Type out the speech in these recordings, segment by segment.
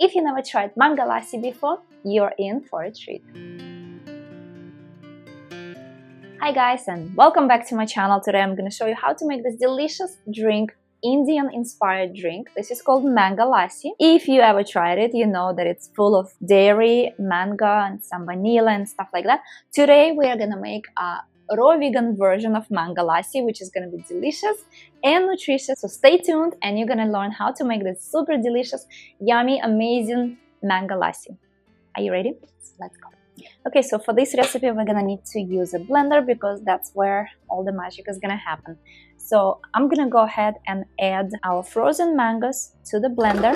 If you never tried mango lassi before, you're in for a treat. Hi guys, and welcome back to my channel. Today I'm going to show you how to make this delicious drink, Indian inspired drink. This is called mango lassi. If you ever tried it, you know that it's full of dairy, mango, and some vanilla and stuff like that. Today we are going to make a raw vegan version of mango lassi, which is going to be delicious and nutritious. So stay tuned and you're going to learn how to make this super delicious, yummy, amazing mango lassi. Are you ready? Let's go. Okay, so for this recipe we're gonna need to use a blender because that's where all the magic is gonna happen. So I'm gonna go ahead and add our frozen mangoes to the blender.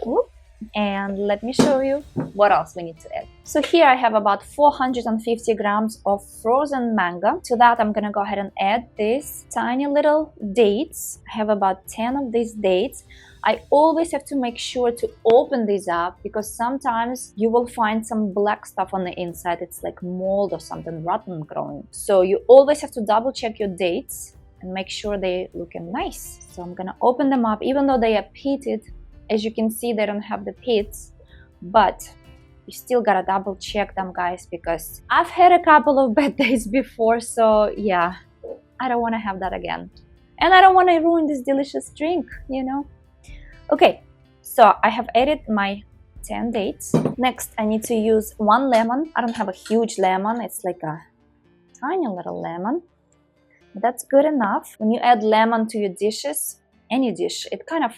Whoop. And let me show you what else we need to add. So here I have about 450 grams of frozen mango. To that I'm gonna go ahead and add these tiny little dates. I have about 10 of these dates. I always have to make sure to open these up because sometimes you will find some black stuff on the inside. It's like mold or something rotten growing. So you always have to double check your dates and make sure they looking nice. So I'm gonna open them up, even though they are pitted. As you can see, they don't have the pits, but you still gotta double check them, guys, because I've had a couple of bad days before. So yeah, I don't want to have that again, and I don't want to ruin this delicious drink, you know. Okay, so I have added my 10 dates. Next, I need to use 1 lemon. I don't have a huge lemon. It's like a tiny little lemon. That's good enough. When you add lemon to your dishes, any dish, it kind of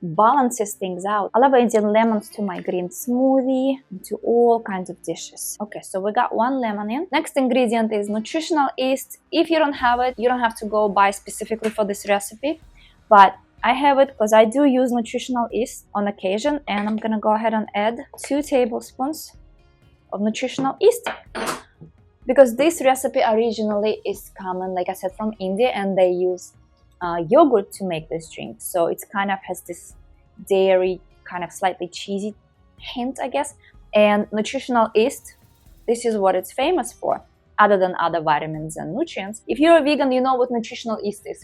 balances things out. I love adding lemons to my green smoothie, to all kinds of dishes. Okay, so we got 1 lemon in. Next ingredient is nutritional yeast. If you don't have it, you don't have to go buy specifically for this recipe, but I have it because I do use nutritional yeast on occasion, and I'm gonna go ahead and add 2 tablespoons of nutritional yeast because this recipe originally is common, like I said, from India, and they use yogurt to make this drink. So it kind of has this dairy, kind of slightly cheesy hint, I guess. And nutritional yeast, this is what it's famous for, other than other vitamins and nutrients. If you're a vegan, you know what nutritional yeast is.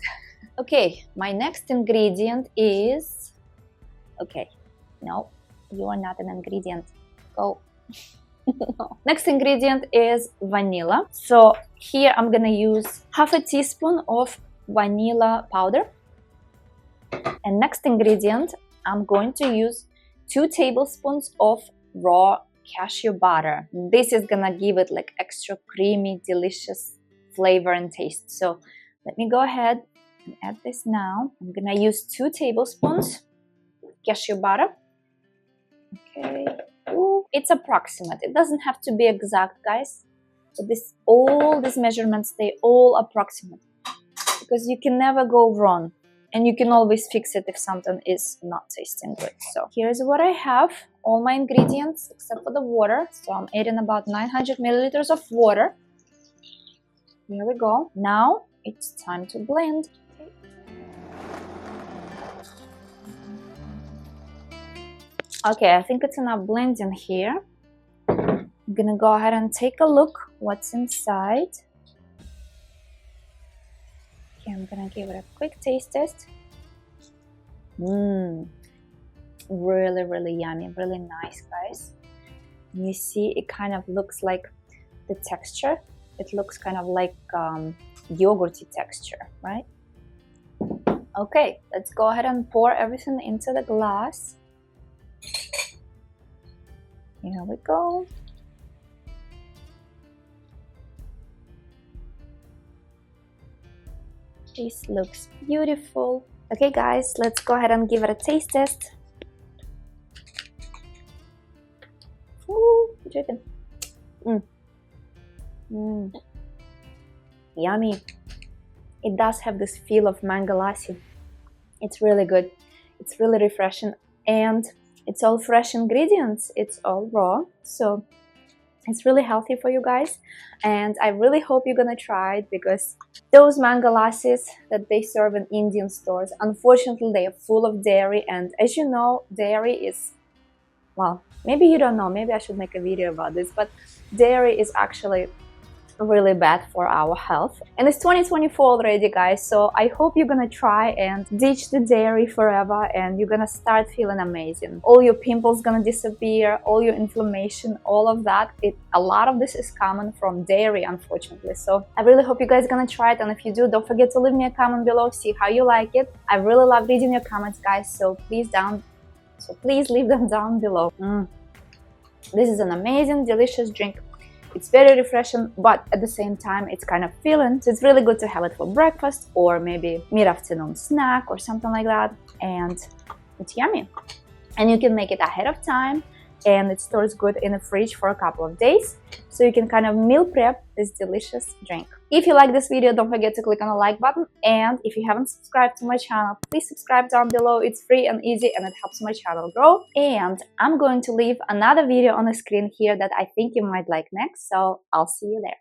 Okay, my next ingredient is... Okay, no, you are not an ingredient. Go. Next ingredient is vanilla. So here I'm gonna use half a teaspoon of vanilla powder. And next ingredient, I'm going to use 2 tablespoons of raw cashew butter. This is gonna give it like extra creamy, delicious flavor and taste. So let me go ahead and add this now. I'm gonna use 2 tablespoons cashew butter. Okay. Ooh, it's approximate. It doesn't have to be exact, guys. So all these measurements, they all approximate because you can never go wrong, and you can always fix it if something is not tasting good. So here's what I have, all my ingredients except for the water. So I'm adding about 900 milliliters of water. Here we go. Now it's time to blend. Okay, I think it's enough blending here. I'm gonna go ahead and take a look what's inside. Okay, I'm gonna give it a quick taste test. Really, really yummy, really nice, guys. You see, it kind of looks like the texture. It looks kind of like yogurty texture, right? Okay, let's go ahead and pour everything into the glass. Here we go. This looks beautiful. Okay guys, let's go ahead and give it a taste test. Ooh, chicken. Yummy. It does have this feel of mango lassi. It's really good. It's really refreshing, and it's all fresh ingredients. It's all raw, so it's really healthy for you guys, and I really hope you're gonna try it because those mango lassis that they serve in Indian stores, unfortunately they are full of dairy, and as you know, dairy is, well, maybe you don't know, maybe I should make a video about this, but dairy is actually really bad for our health. And it's 2024 already, guys, so I hope you're gonna try and ditch the dairy forever, and you're gonna start feeling amazing. All your pimples gonna disappear, all your inflammation, all of that. A lot of this is common from dairy, unfortunately. So I really hope you guys gonna try it, and if you do, don't forget to leave me a comment below, see how you like it. I really love reading your comments, guys, so please leave them down below. This is an amazing, delicious drink. It's very refreshing, but at the same time, it's kind of filling. So it's really good to have it for breakfast or maybe mid-afternoon snack or something like that. And it's yummy. And you can make it ahead of time, and it stores good in the fridge for a couple of days. So you can kind of meal prep this delicious drink. If you like this video, don't forget to click on the like button. And if you haven't subscribed to my channel, please subscribe down below. It's free and easy, and it helps my channel grow. And I'm going to leave another video on the screen here that I think you might like next. So I'll see you there.